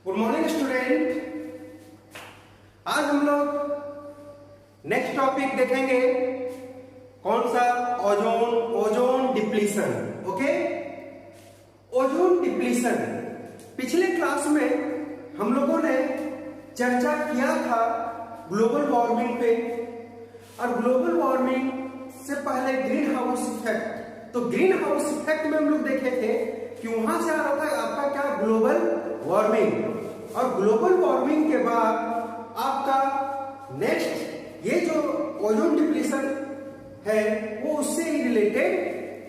Good morning student. आज हम लोग नेक्स्ट टॉपिक देखेंगे। कौन सा? Ozone depletion. Okay, ozone depletion. पिछले क्लास में हम लोगों ने चर्चा किया था ग्लोबल वार्मिंग पे, और ग्लोबल वार्मिंग से पहले ग्रीन हाउस इफेक्ट। तो ग्रीन हाउस इफेक्ट में हम लोग देखे थे कि वहां से आ रहा था आपका क्या? Global warming. और ग्लोबल वार्मिंग के बाद आपका नेक्स्ट ये जो ओजोन डिप्लीशन है वो उससे ही रिलेटेड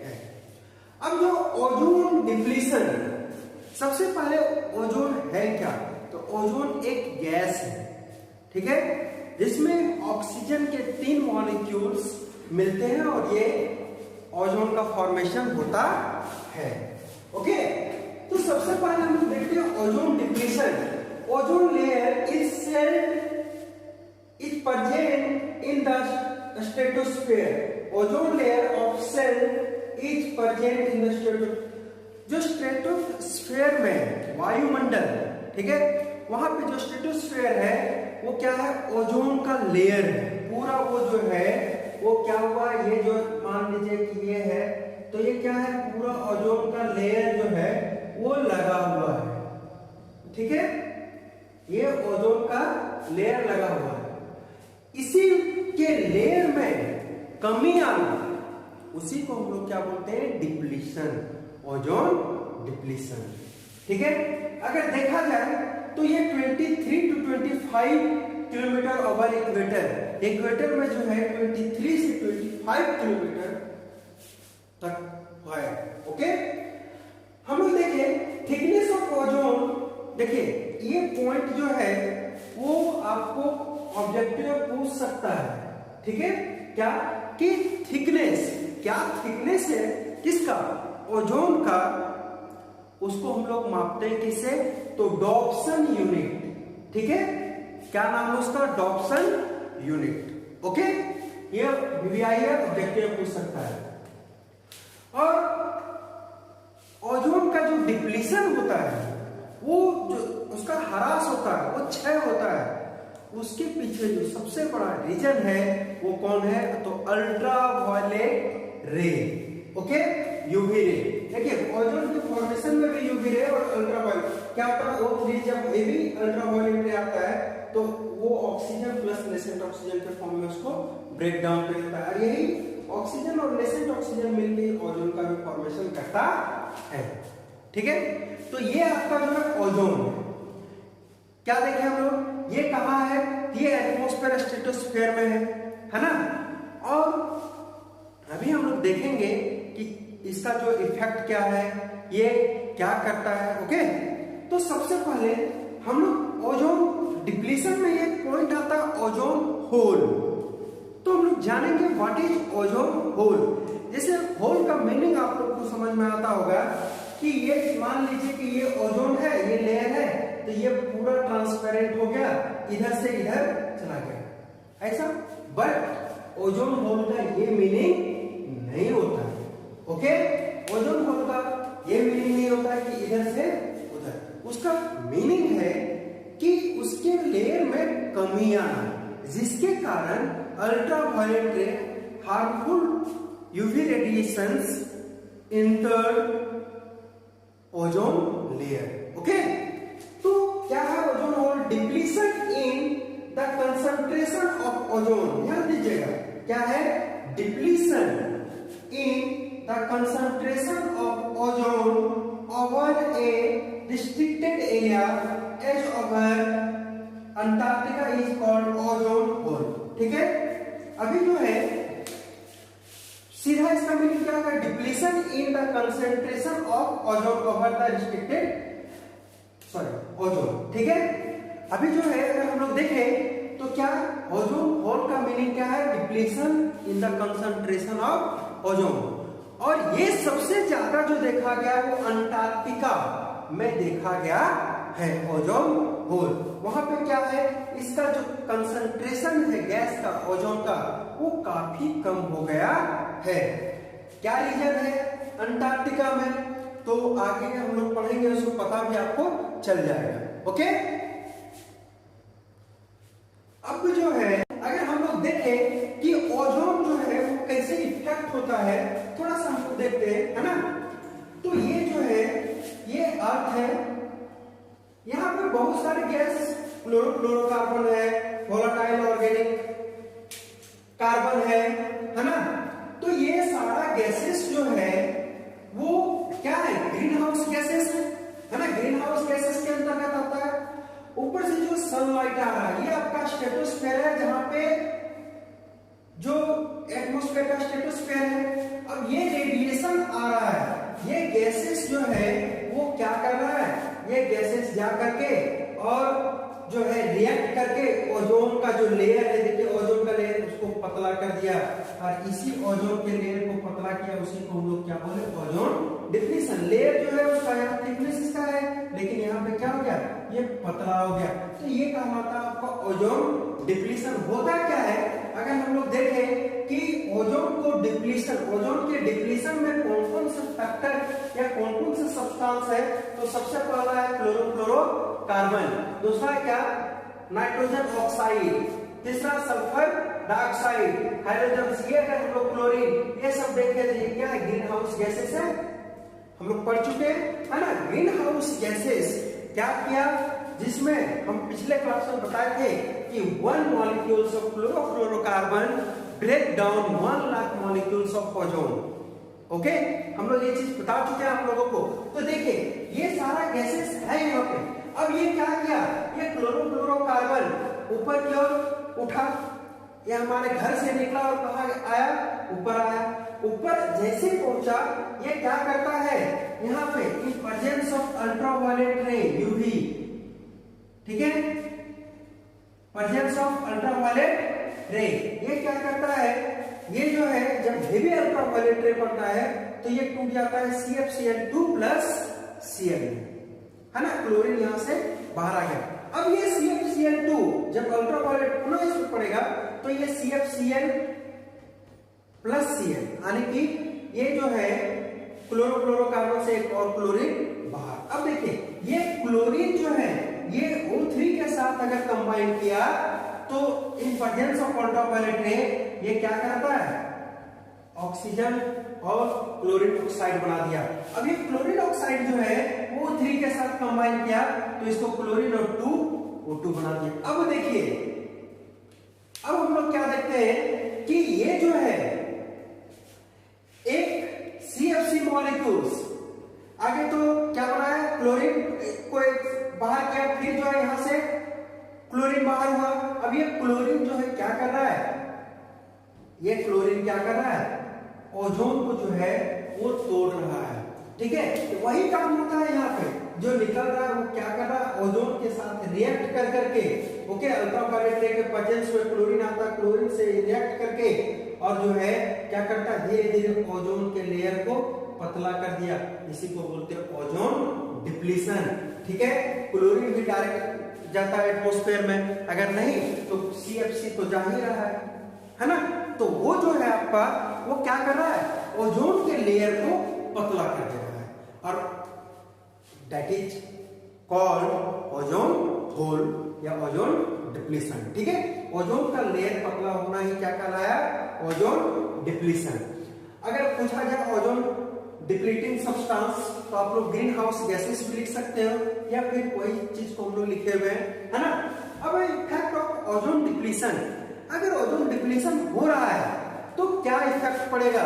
है। अब जो ओजोन डिप्लीशन, सबसे पहले ओजोन है क्या? तो ओजोन एक गैस है, ठीक है, जिसमें ऑक्सीजन के 3 मॉलिक्यूल्स मिलते हैं और ये ओजोन का फॉर्मेशन होता है। ओके, तो सबसे पहले हम देखते हैं ozone depletion. Ozone layer is present in the stratosphere. Ozone layer of cell is present in the stratosphere। जो स्ट्रेटोस्फेयर में वायुमंडल, ठीक है, वहां पे जो स्ट्रेटोस्फेयर है वो क्या है? ओजोन का लेयर है पूरा। वो जो है वो क्या हुआ? ये जो मान लीजिए कि ये है, तो ये क्या है? पूरा ओजोन का लेयर जो है वो लगा हुआ है, ठीक है, ये ओजोन का लेयर लगा हुआ है। इसी के लेयर में कमी आना, उसी को हम लोग क्या बोलते हैं? डिप्लीशन, ओजोन डिप्लीशन, ठीक है। अगर देखा जाए तो ये 23 to 25 kilometre over equator, equator में जो है 23 से 25 किलोमीटर तक है। ओके, हम लोग देखें थिकनेस ऑफ ओजोन। देखिए ये पॉइंट जो है वो आपको ऑब्जेक्टिव पूछ सकता है, ठीक है, क्या कि थिकनेस, क्या थिकनेस है किसका? ओजोन का। उसको हम लोग मापते हैं किससे? तो डॉप्सन यूनिट, ठीक है। क्या नाम है उसका? Dobson unit. ओके, ये वीवीआईआर ऑब्जेक्टिव पूछ सकता है। और ओजोन का जो डिप्लीशन होता है, वो जो उसका ह्रास होता है, वो क्षय होता है, उसके पीछे जो सबसे बड़ा रीजन है वो कौन है? तो अल्ट्रा वायलेट रे। Okay, UV ray. देखिए ओजोन के फॉर्मेशन में भी यूवी रे और अल्ट्रा वायलेट क्या होता है? O3 जब ये भी अल्ट्रा वायलेट रे आता है तो वो ऑक्सीजन प्लस नेसेंट ऑक्सीजन के फॉर्म में उसको ब्रेक डाउन कर देता है। यही ऑक्सीजन और नेसेंट ऑक्सीजन मिलकर ओजोन का भी फॉर्मेशन करता है, ठीक है। तो ये आपका जो है ओजोन है। क्या देखें हम लोग? ये कहाँ है? ये एटमॉस्फेयर स्ट्रेटोस्फेयर में है ना। और अभी हम लोग देखेंगे कि इसका जो इफेक्ट क्या है, ये क्या करता है। ओके, तो सबसे पहले हम लोग ओजोन डिप्लीशन में एक पॉइंट आता है ओजोन होल। तो हम लोग जानेंगे व्हाट इज ओजोन होल। जैसे होल का मीनिंग आप लोग को समझ में आता होगा कि ये मान लीजिए कि ये ओजोन है, ये लेयर है, तो ये पूरा ट्रांसपेरेंट हो गया, इधर से इधर चला गया, ऐसा। बट ओजोन होल का ये मीनिंग नहीं होता है। ओके, ओजोन होल का ये मीनिंग नहीं होता है कि इधर से उधर। उसका मीनिंग है कि उसके लेयर में कमी आना, जिसके कारण ultraviolet ray, harmful UV radiations enter ozone layer. Okay, तो क्या है ozone hole? Depletion in the concentration of ozone. ध्यान दीजिएगा, क्या है? Depletion in the concentration of ozone over a restricted area as over Antarctica is called ozone hole, ठीक है। अभी जो है सीधा इसका मीनिंग क्या होगा? Depletion in the concentration of ozone over the restricted ozone, ठीक है। अभी जो है अगर हम लोग देखें तो क्या ओजोन होल का मीनिंग क्या है? Depletion in the concentration of ozone. और ये सबसे ज्यादा जो देखा गया वो अंटार्कटिका में देखा गया है ओजोन होल। वहां पे क्या है? इसका जो कंसंट्रेशन है गैस का, ओजोन का, वो काफी कम हो गया है। क्या रीजन है अंटार्कटिका में? तो आगे हम लोग पढ़ेंगे, उसको पता भी आपको चल जाएगा। ओके, अब जो है अगर हम लोग देखें कि ओजोन जो है वो कैसे इफेक्ट होता है, थोड़ा सा हम लोग देखते हैं, है ना। तो ये जो है ये अर्थ है, यहाँ पे बहुत सारे गैस, क्लोरोफ्लोरोकार्बन है, वोलेटाइल ऑर्गेनिक कार्बन है ना। तो ये सारा गैसेस जो है वो क्या है, ग्रीन हाउस गैसेस है ना। ग्रीन हाउस गैसेस के अंतर्गत आता है। ऊपर से जो सनलाइट आ रहा है ये आपका स्ट्रेटोस्फेयर है, जहां पे जो एटमॉस्फेयर का स्ट्रेटोस्फेयर है। अब ये रेडिएशन आ रहा है, ये गैसेस जो है वो क्या कर रहा है, ये गैसेस जा करके और जो है रिएक्ट करके ओजोन का जो लेयर है, देखिए ओजोन का लेयर उसको पतला कर दिया, और इसी ओजोन के लेयर को पतला किया, उसी को हम लोग क्या बोले, ओजोन डिप्लीशन। लेयर जो है उसका यहाँ थिकनेस इसका है, लेकिन यहाँ पे क्या हो गया, ये पतला हो गया। तो ये कहलाता है आपका ओजोन डिप्लीशन। होता क्या है, अगर हम लोग देखें कि ओजोन को डिप्लीशन, ओजोन के डिप्लीशन में कौन कौन से फैक्टर या कौन कौन से सब्सटेंस है, तो सबसे पहला है क्लोरोफ्लोरोकार्बन, दूसरा है क्या, नाइट्रोजन ऑक्साइड, तीसरा सल्फर डाइऑक्साइड, हाइड्रोजन, ये अगर हम लोग क्लोरीन, ये सब देखे तो ये क्या है, ग्रीन हाउस गैसेस है, हम लोग पढ़ चुके हैं, है ना। ग्रीन हाउस गैसेस क्या किया, जिसमें हम पिछले क्लास में बताए थे कि 1 molecules of chlorofluorocarbon break down 1 lakh molecules of ozone. Okay, हम लोग ये चीज बता चुके हैं आप लोगों को। तो देखिए ये सारा गैसेस है यहाँ पे। अब ये क्या किया, ये क्लोरोफ्लोरोकार्बन ऊपर की ओर उठा, ये हमारे घर से निकला और कहाँ आया, ऊपर आया। ऊपर जैसे पहुंचा ये क्या करता है, यहाँ पे इन प्रेजेंस ऑफ अल्ट्रावायलेट रे यूवी, ठीक है, प्रेजेंस ऑफ अल्ट्रावायलेट रे, ये क्या करता है, ये जो है जब हेवी अल्ट्रावायलेट रे पड़ता है तो ये टूट जाता है CFCl2 प्लस Cl, है ना, क्लोरीन यहां से बाहर आ गया। अब ये CFCl2 जब अल्ट्रावायलेट पुनः इसमें पड़ेगा तो ये CFCl प्लस Cl, यानी कि ये जो है क्लोरोफ्लोरोकार्बन से एक और क्लोरीन बाहर। अब देखिए ये क्लोरीन जो है ये O3 के साथ अगर कंबाइन किया तो इन प्रेजेंस ऑफ अल्ट्रावायलेट रे ये क्या करता है, ऑक्सीजन और क्लोरीन ऑक्साइड बना दिया। अब ये क्लोरीन ऑक्साइड जो है वो O3 के साथ कंबाइन किया तो इसको क्लोरीन और O2 बना दिया। अब देखिए अब हम लोग क्या देखते हैं कि ये जो है एक CFC मॉलिक्यूल्स आगे तो क्या बना है, क्लोरीन को बाहर किया, फिर जो है यहां से क्लोरीन बाहर हुआ। अब ये क्लोरीन जो है क्या कर रहा है, ये क्लोरीन क्या कर रहा है, ओजोन को जो है वो तोड़ रहा है, ठीक है। तो वही काम होता है यहाँ पे, जो निकल रहा है वो क्या कर रहा है, ओजोन के साथ रिएक्ट कर करके, ओके, अल्ट्रावायलेट रे के प्रेजेंस में क्लोरीन आता है, क्लोरीन से रिएक्ट करके और जो है क्या करता है, धीरे धीरे ओजोन के लेयर को पतला कर दिया, इसी को बोलते हैं ओजोन डिप्लीशन, ठीक है। क्लोरीन भी डायरेक्ट जाता है एटमॉस्फेयर में, अगर नहीं तो CFC तो जा ही रहा है ना। तो वो जो है आपका वो क्या कर रहा है, ओजोन के लेयर को पतला कर दे रहा है, और that is called ozone whole या ओजोन डिप्लीशन, ठीक है। ओजोन का लेयर पतला होना ही क्या कहलाया, ओजोन डिप्लीशन। अगर पूछा जाए ओजोन डिप्लीटिंग सब्सटेंस तो आप लोग ग्रीन हाउस गैसेस भी लिख सकते हो, या फिर कोई चीज को हम लोग लिखे हुए हैं, है ना। अब इफेक्ट ऑफ ओजोन डिप्लीशन, अगर ओजोन डिप्लीशन हो रहा है तो क्या इफेक्ट पड़ेगा,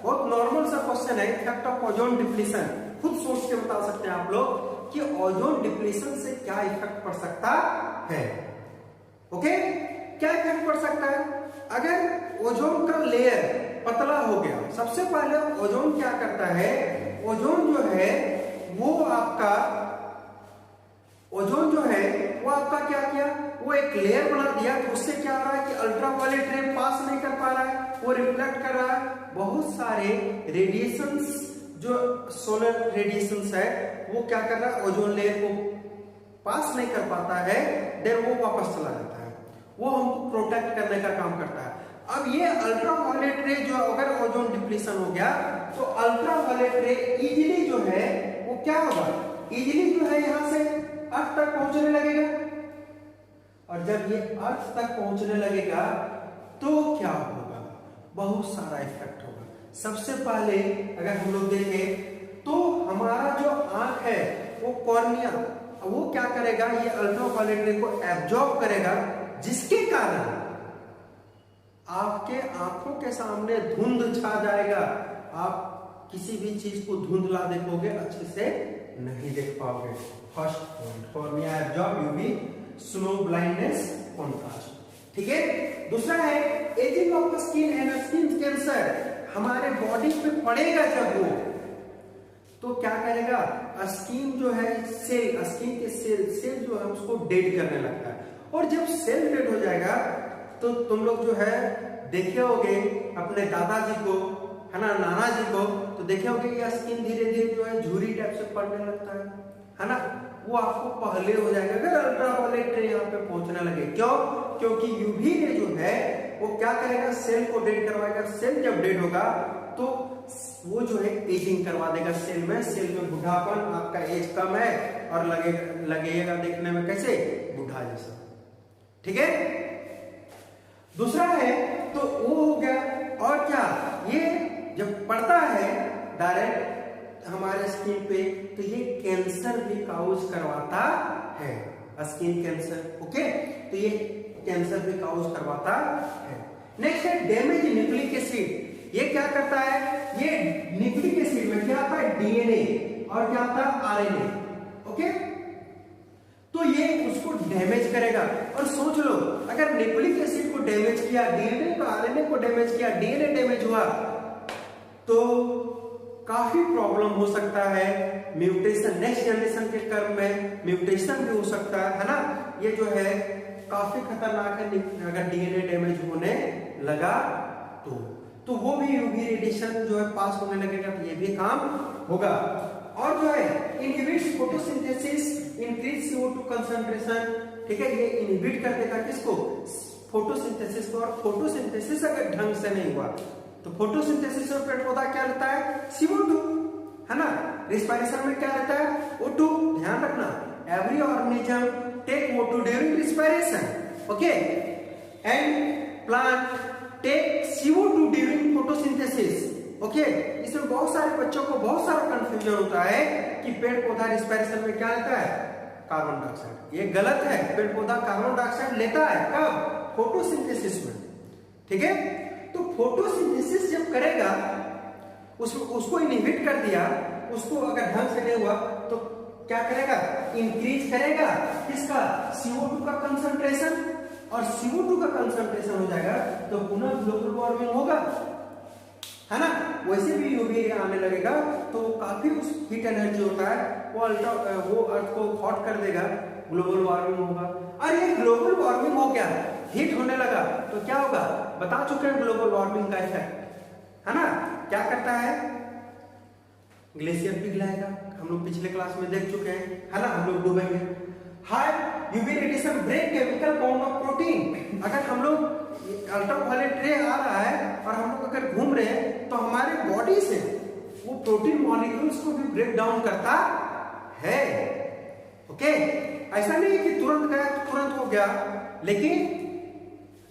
बहुत नॉर्मल सा क्वेश्चन है। इफेक्ट ऑफ ओजोन डिप्लीशन खुद सोच के बता सकते हैं आप लोग कि ओजोन डिप्लीशन से क्या इफेक्ट पड़ सकता है। ओके, क्या इफेक्ट पड़ सकता है, अगर ओजोन का लेयर पतला हो गया, सबसे पहले ओजोन क्या करता है, ओजोन जो है वो आपका, ओजोन जो है वो आपका क्या किया, वो एक लेयर बना दिया, तो उससे क्या हो रहा है कि अल्ट्रावायलेट रे पास नहीं कर पा रहा है, वो रिफ्लेक्ट कर रहा है, बहुत सारे रेडिएशंस जो सोलर रेडिएशंस है वो क्या कर रहा है, ओजोन लेयर को पास नहीं कर पाता है, देन वो वापस चला जाता है, वो हमको प्रोटेक्ट करने का काम करता है। अब ये अल्ट्रावायलेट रे जो अगर ओजोन डिप्लीशन हो गया तो अल्ट्रावायलेट रे इजीली जो है वो क्या होगा, इजीली जो है यहां से अर्थ तक पहुंचने लगेगा, और जब ये अर्थ तक पहुंचने लगेगा तो क्या होगा, बहुत सारा इफेक्ट होगा। सबसे पहले अगर हम लोग देखें तो हमारा जो आंख है वो कॉर्निया, वो क्या करेगा, ये अल्ट्रावायलेट रे को एब्जॉर्ब करेगा, जिसके कारण आपके आंखों के सामने धुंध छा जाएगा। आप किसी भी चीज को धुंधला देखोगे, अच्छे से नहीं देख पाओगे। First point, cornea absorb UV slow blindness contrast. ठीक है, दूसरा है ageing of skin and skin cancer. हमारे बॉडी पे पड़ेगा जब वो, तो क्या करेगा, स्किन जो है सेल, स्किन के सेल जो है उसको डेड करने लगता है। और जब सेल डेड हो जाएगा तो तुम लोग जो है देखे होगे अपने दादाजी को, है ना, नाना जी को, तो देखे होगे ये स्किन धीरे धीरे जो है झुर्री टाइप से पड़ने लगता है ना। वो आपको पहले हो जाएगा अगर अल्ट्रावायलेट रे यहाँ पे पहुंचने लगे। क्यों? क्योंकि यूवी रे जो है वो क्या करेगा, सेल को डेड करवाएगा। सेल जब डेड होगा तो वो जो है एजिंग करवा देगा सेल में। सेल में बुढ़ापन, आपका एज कम है और लगेगा देखने में कैसे, बुढ़ा जैसा। ठीक है, दूसरा है तो वो हो गया। और क्या, ये जब पड़ता है डायरेक्ट हमारे स्किन पे तो ये कैंसर भी काउज करवाता है, स्किन कैंसर। ओके, तो ये कैंसर भी काउज करवाता है। नेक्स्ट है डैमेज न्यूक्लिक एसिड। ये क्या करता है, ये न्यूक्लिक एसिड में क्या आता है, डीएनए, और क्या आता है, आरएनए। ओके, तो ये उसको डैमेज करेगा। और सोच लो अगर न्यूक्लिक एसिड को डैमेज किया, डीएनए को, आरएनए को डैमेज किया, डीएनए डैमेज हुआ तो काफी प्रॉब्लम हो सकता है। म्यूटेशन, नेक्स्ट जनरेशन के कर्म में म्यूटेशन भी हो सकता है ना। ये जो है काफी खतरनाक है अगर डीएनए डैमेज होने लगा तो वो भी यूवी रेडिएशन जो है पास होने लगेगा, तो ये भी काम होगा। और जो है inhibits photosynthesis, increase CO2 concentration. ठीक है, ये इनहिबिट कर देगा किसको, फोटोसिंथेसिस को। और फोटोसिंथेसिस अगर ढंग से नहीं हुआ तो फोटोसिंथेसिस में पेड़ पौधा क्या लेता है, CO2, है ना। रिस्पायरेशन में क्या लेता है, O2। ध्यान रखना, every organism take O2 during respiration, okay, and plant take CO2 during photosynthesis. Okay, इसमें बहुत सारे बच्चों को बहुत सारा कंफ्यूजन होता है कि पेड़ पौधा रिस्पायरेशन में क्या लेता है, कार्बन डाइऑक्साइड। ये गलत है, पेड़ पौधा कार्बन डाइऑक्साइड लेता है कब, फोटोसिंथेसिस में। ठीक है, तो फोटोसिंथेसिस जब करेगा उसको इनहिबिट कर दिया, उसको अगर ढंग से नहीं हुआ तो क्या करेगा, इंक्रीज करेगा किसका, CO2 का कंसंट्रेशन। और CO2 का कंसंट्रेशन हो जाएगा तो पुनः ग्लोबल वार्मिंग होगा, है ना। वैसे भी यूवी रे आने लगेगा तो काफी उस हीट एनर्जी होता है वो अर्थ को हॉट कर देगा, ग्लोबल वार्मिंग होगा। और ये ग्लोबल वार्मिंग हो गया, हीट होने लगा तो क्या होगा, बता चुके हैं ग्लोबल वार्मिंग का इफेक्ट, है ना। क्या करता है, ग्लेशियर पिघलाएगा, हम लोग पिछले क्लास में देख चुके हैं, है ना। हम लोग डूबेंगे। High UV radiation break chemical bond of protein. अगर हम लोग अल्ट्रावायलेट रे आ रहा है और हम लोग अगर घूम रहे हैं तो हमारे बॉडी से वो प्रोटीन मॉलिक्यूल्स को भी ब्रेक डाउन करता है। ओके, ऐसा नहीं कि तुरंत गया तो तुरंत हो गया, लेकिन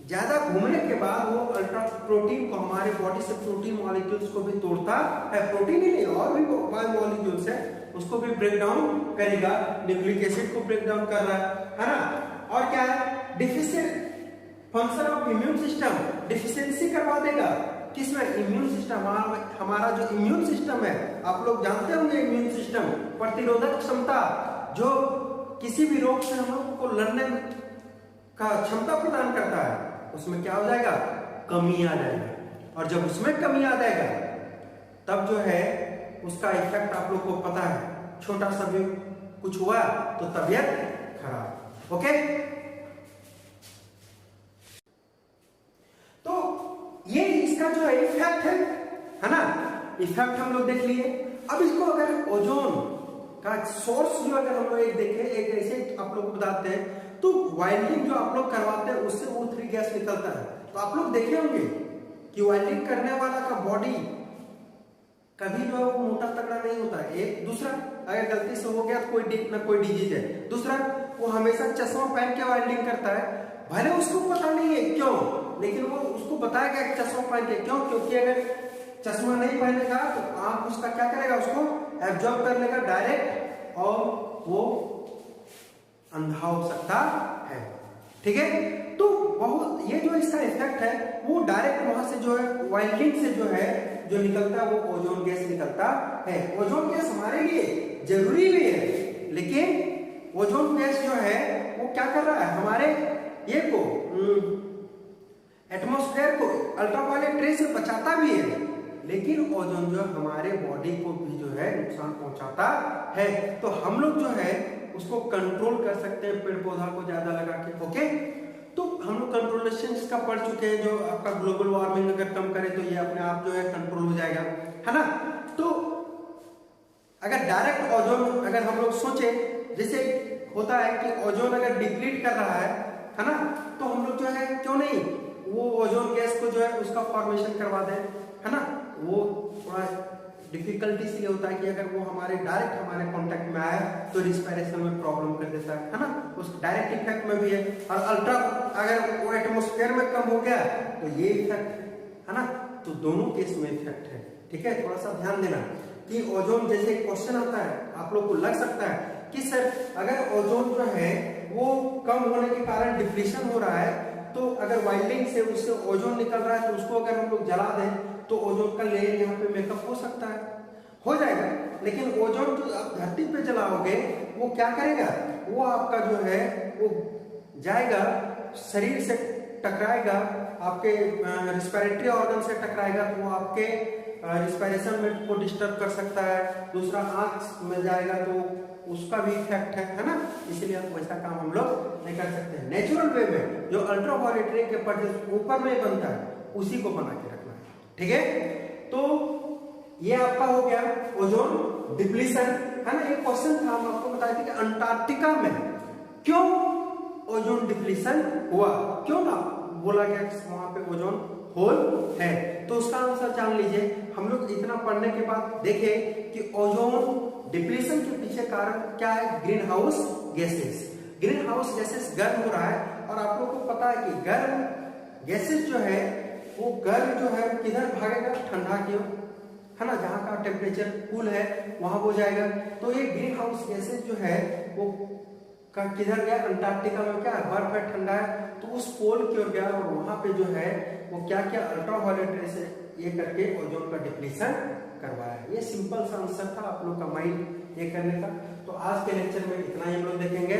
ज्यादा घूमने के बाद वो अल्ट्रा प्रोटीन को, हमारे बॉडी से प्रोटीन मॉलिक्यूल्स को भी तोड़ता है। प्रोटीन ही नहीं, और भी बायो मॉलिक्यूल्स है, उसको भी ब्रेक डाउन करेगा। न्यूक्लिक एसिड को ब्रेक डाउन कर रहा है ना। और क्या है, deficient function of immune system, deficiency करवा देगा किसमें, इम्यून सिस्टम। हमारा जो इम्यून सिस्टम है, आप लोग जानते होंगे, इम्यून सिस्टम प्रतिरोधक क्षमता, जो किसी भी रोग से हम लोग को लड़ने का क्षमता प्रदान करता है, उसमें क्या हो जाएगा, कमी आ जाएगा। और जब उसमें कमी आ जाएगा तब जो है उसका इफेक्ट आप लोग को पता है, छोटा सा भी कुछ हुआ तो तबीयत खराब। ओके, तो ये इसका जो इफेक्ट है ना, इफेक्ट हम लोग देख लिए। अब इसको अगर ओजोन का सोर्स जो अगर हम लोग एक देखें, एक ऐसे आप लोग को बताते हैं, तो वाइल्डिंग जो आप लोग करवाते हैं उससे O3 गैस निकलता है। तो आप लोग देखे होंगे कि वाइल्डिंग करने वाला का बॉडी कभी जो है वो मोटा तगड़ा नहीं होता है। एक दूसरा अगर गलती से हो गया तो कोई डिजीज है। दूसरा, वो हमेशा चश्मा पहन के वेल्डिंग करता है, भले उसको पता नहीं है क्यों, लेकिन वो उसको बताया गया चश्मा पहन के क्यों, क्योंकि अगर चश्मा नहीं पहनेगा तो आंख उसका क्या करेगा, उसको एब्जॉर्ब कर लेगा डायरेक्ट और वो अंधा हो सकता है। ठीक है, तो बहुत ये जो इसका इफेक्ट है वो डायरेक्ट वहां से जो है वेल्डिंग से जो है जो निकलता है वो ओजोन गैस निकलता है। ओजोन गैस हमारे लिए जरूरी भी है, लेकिन ओजोन गैस जो है वो क्या कर रहा है, हमारे ये को एटमॉस्फेयर को अल्ट्रावायलेट रे से बचाता भी है, लेकिन ओजोन जो हमारे बॉडी को भी जो है नुकसान पहुंचाता है। तो हम लोग जो है उसको कंट्रोल कर सकते हैं पेड़ पौधा को ज्यादा लगा के। ओके, तो हम लोग कंट्रोलेशन का पढ़ चुके हैं, जो आपका ग्लोबल वार्मिंग अगर कम करे तो ये अपने आप जो है कंट्रोल हो जाएगा, है ना। तो अगर डायरेक्ट ओजोन अगर हम लोग सोचे, जैसे होता है कि ओजोन अगर डिप्लीट कर रहा है ना, तो हम लोग जो है क्यों नहीं वो ओजोन गैस को जो है उसका फॉर्मेशन करवा दें, है ना। वो थोड़ा डिफिकल्टी इसलिए होता है कि अगर वो हमारे डायरेक्ट हमारे कांटेक्ट में आया तो रिस्पिरेशन में प्रॉब्लम कर देता है ना, उस डायरेक्ट इफेक्ट में भी है। और अल्ट्रा अगर वो एटमॉस्फेयर में कम हो गया तो ये इफेक्ट है ना, तो दोनों केस में इफेक्ट है। ठीक है, थोड़ा सा ध्यान देना कि ओजोन, जैसे क्वेश्चन आता है आप लोग को लग सकता है कि सर अगर ओजोन जो है वो कम होने के कारण डिप्लीशन हो रहा है, तो अगर वाइल्डिंग से उससे ओजोन निकल रहा है तो उसको अगर हम लोग जला दें तो ओजोन का लेयर यहाँ पे मेकअप हो सकता है, हो जाएगा। लेकिन ओजोन जो आप धरती पे जलाओगे वो क्या करेगा, वो आपका जो है वो जाएगा शरीर से टकराएगा, आपके रिस्पिरेटरी ऑर्गन से टकराएगा, तो वो आपके रिस्पिरेशन में को डिस्टर्ब कर सकता है। दूसरा, आंख में जाएगा तो उसका भी इफेक्ट है ना, इसलिए वैसा काम हम लोग नहीं कर सकते। नेचुरल वे में जो अल्ट्रावायलेट रे के पर्दे ऊपर में बनता है उसी को बना के रखना है। ठीक है, तो ये आपका हो गया ओजोन डिप्लीशन, है ना। एक क्वेश्चन था, हम आपको बताए थे कि अंटार्कटिका में क्यों ओजोन डिप्लीशन हुआ, क्यों ना बोला गया वहां पे ओजोन होल है, तो उसका आंसर जान लीजिए। हम लोग इतना पढ़ने के बाद देखे कि ओजोन डिप्लीशन के पीछे कारण क्या है, green house gases. Green house gases गर्म हो रहा है, और आप लोग को पता है कि गर्म गैसेस जो है वो गर्म जो है किधर भागेगा, ठंडा की ओर, है ना, जहां का टेम्परेचर कूल है वहां वो जाएगा। तो ये ग्रीन हाउस गैसेस जो है वो किधर गया, अंटार्कटिका में क्या है, बर्फ है, ठंडा है, तो उस पोल की ओर गया, और वहां पे जो है वो क्या क्या अल्ट्रावायलेट रे से ये करके ओजोन का डिप्लीशन करवाया। ये सिंपल सा आंसर था आप लोग का माइंड ये करने का। तो आज के लेक्चर में इतना ही हम लोग देखेंगे।